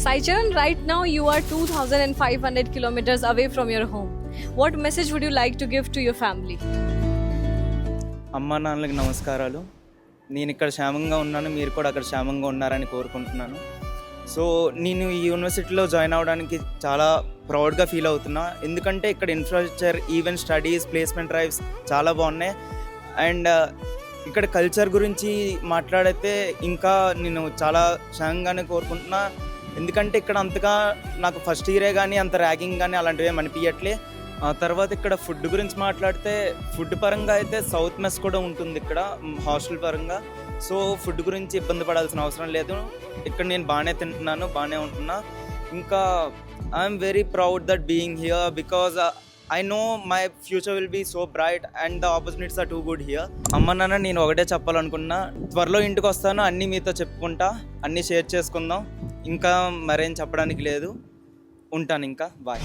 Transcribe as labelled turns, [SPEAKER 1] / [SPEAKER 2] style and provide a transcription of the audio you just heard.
[SPEAKER 1] Saicharan, right now you are 2,500 kilometers away from your home. What message would you like to give to your family?
[SPEAKER 2] అమ్మా నాన్నలకి నమస్కారాలు. నేను ఇక్కడ క్షేమంగా ఉన్నాను, మీరు కూడా అక్కడ క్షేమంగా ఉన్నారని కోరుకుంటున్నాను. సో నేను ఈ యూనివర్సిటీలో జాయిన్ అవ్వడానికి చాలా ప్రౌడ్గా ఫీల్ అవుతున్నా. ఎందుకంటే ఇక్కడ infrastructure, even studies, placement drives చాలా బాగున్నాయి. అండ్ ఇక్కడ కల్చర్ గురించి మాట్లాడితే ఇంకా నేను చాలా క్షేమంగానే కోరుకుంటున్నా. ఎందుకంటే ఇక్కడ అంతగా నాకు ఫస్ట్ ఇయరే కానీ అంత ర్యాగింగ్ కానీ అలాంటివి ఏమి అనిపించట్లే. తర్వాత ఇక్కడ ఫుడ్ గురించి మాట్లాడితే ఫుడ్ పరంగా అయితే సౌత్ మెస్ కూడా ఉంటుంది ఇక్కడ హాస్టల్ పరంగా. సో ఫుడ్ గురించి ఇబ్బంది పడాల్సిన అవసరం లేదు. ఇక్కడ నేను బాగానే తింటున్నాను, బాగానే ఉంటున్నా. ఇంకా I'm very proud that being here because I know my future will be so bright and the opportunities are too good here. అమ్మ నాన్న నేను ఒకటే చెప్పాలనుకున్నా, త్వరలో ఇంటికి వస్తాను, అన్నీ మీతో చెప్పుకుంటా, అన్నీ షేర్ చేసుకుందాం. ఇంకా మరేం చెప్పడానికి లేదు. ఉంటాను, ఇంకా బాయ్.